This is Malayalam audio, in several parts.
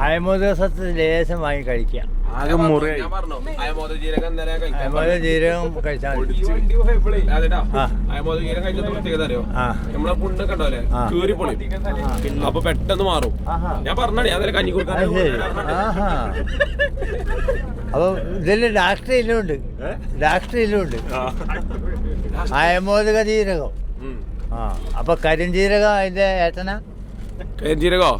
അയമോദക സത്ത് ലേശം വാങ്ങി കഴിക്കാം. ജീരകം കഴിച്ചാൽ അപ്പൊ പെട്ടെന്ന് മാറും. ഞാൻ പറഞ്ഞ കഞ്ഞി കൊടുക്കാൻ. അപ്പൊ ഇതില് രാഷ്ട്രീയമുണ്ട്, രാഷ്ട്രീയമുണ്ട്. അയമോദക ജീരകം. അപ്പൊ കരിഞ്ജീരകം അതിന്റെ ഏട്ടനാ. കരിഞ്ജീരകോ?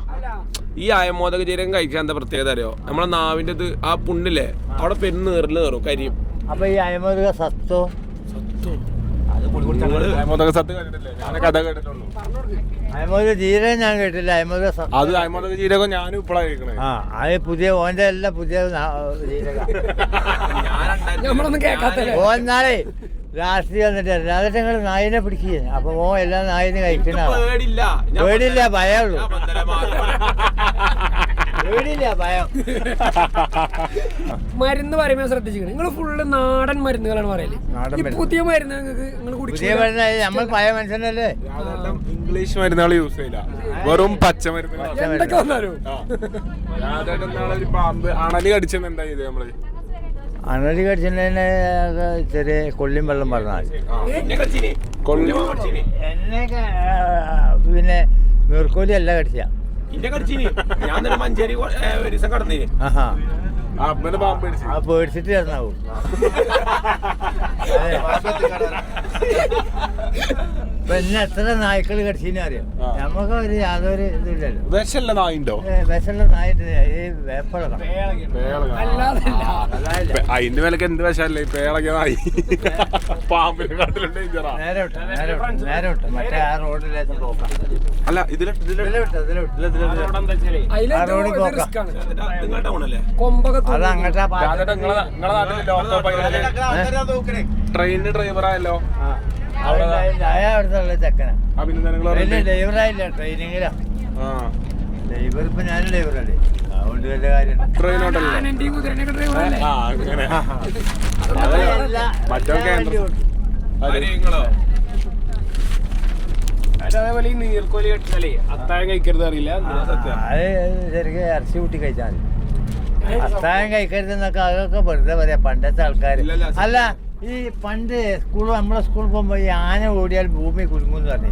ഈ അയമോദക ജീരകം കഴിക്കാൻ എന്താ പ്രത്യേകത അറിയോ? നമ്മളെ നാവിന്റെ ആ പുണ്ണില്ലേ, അവിടെ പെരുന്ന് നീറില് കയറും കരിയും. അപ്പൊ ഈ അയമോദക സത്തോ? അയമോദക ജീരകം ഞാൻ കേട്ടില്ല. അയമോദക ജീരകം ഞാനും ഇപ്പോഴാണ് കേൾക്കണേ. അത് പുതിയ ഓന്റെ അല്ല, പുതിയ ജീരകം. ഓന്നാളെ രാഷ്ട്രീയം വന്നിട്ട് എന്നിട്ട് ഞങ്ങൾ നായിനെ പിടിക്കുക. അപ്പൊ ഓ എല്ലാ നായിനെ കഴിക്കണ പേടില്ല, ഭയമുള്ളൂ. പേടില്ല, ഭയം. മരുന്ന് പറയുമ്പോൾ ശ്രദ്ധിച്ചിരിക്കണം. നിങ്ങൾ ഫുള്ള് നാടൻ മരുന്നുകളാണ് പറയല്. പുതിയ മരുന്ന് പുതിയ മരുന്ന് നമ്മൾ പഴയ മനുഷ്യനല്ലേ. ഇംഗ്ലീഷ് മരുന്നുകൾ യൂസ് ചെയ്യില്ല, വെറും പച്ച മരുന്നുകൾ. പാമ്പ് അണലി കടിച്ചെന്താ ഇത്? നമ്മള് അണലി കടിച്ചതിന് ചെറിയ കൊള്ളിയും വെള്ളം പറഞ്ഞാൽ എന്നെ പിന്നെ നീർക്കോലി അല്ല കടിച്ച. പേടിച്ചിട്ട് ഇറങ്ങാവൂ. പിന്നെ എത്ര നായ്ക്കള് കടിച്ചതിനും അറിയാം. നമുക്ക് ഒരു യാതൊരു ഇതില്ലല്ലോ. വിഷമുള്ള നായിണ്ടോ? വിഷമുള്ള നായിട്ട് ഈ വേപ്പളകം അതിന്റെ വിലക്ക് എന്ത് വിഷമല്ലേ പേളകിയ നായി. പാമ്പിനെ നേരെ വിട്ടു, നേരെ വിട്ടു, നേരെ വിട്ടു. മറ്റേ ആ റോഡിലേക്ക് പോക്കാം. അല്ല ഇതിൽ ആ റോഡിൽ പോക്കാം. അത് അങ്ങോട്ടാ ട്രെയിനിന്റെ ഡ്രൈവറായല്ലോ. അവിടുത്തെ ചെക്കനാ. ഡ്രൈവറായില്ല, ട്രെയിനിങ്ങിലാ. ഡ്രൈവർ ഇപ്പൊ ഞാൻ ഡ്രൈവറല്ലേ, അതുകൊണ്ട് വലിയ കാര്യം. അതേപോലെ ഈ നീർക്കോലി കെട്ടിച്ചാലേ അത്താഴം കഴിക്കരുത് അറിയില്ല. അത് ശരിക്കും ഇറച്ചി കൂട്ടി കഴിച്ചാൽ മതി. അത്താഴം കഴിക്കരുതെന്നൊക്കെ അതൊക്കെ വെറുതെ പറയാ പണ്ടത്തെ ആൾക്കാർ. അല്ല, ഈ പണ്ട് നമ്മളെ സ്കൂളിൽ പോകുമ്പോ ഈ ആന ഓടിയാൽ ഭൂമി കുലുങ്ങുന്ന് പറഞ്ഞു.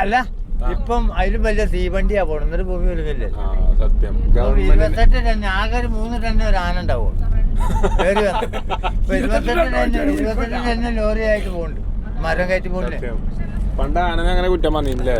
അല്ല, ഇപ്പം അതിലും വലിയ തീവണ്ടിയാ പോണം, എന്നിട്ട് ഭൂമി കുലുങ്ങില്ലേ. 28 ടൺ, ആകെ ഒരു 3 ടണ്ണ് ഒരു ആന ഉണ്ടാവും. കയറി വന്നു ഇപ്പൊ 28 ടണ്ണ് ലോറി ആയിട്ട് പോകുന്നുണ്ട്, മരം കയറ്റി പോകുന്നില്ലേ. പണ്ട് ആന അങ്ങനെ കുറ്റം പറഞ്ഞില്ലേ.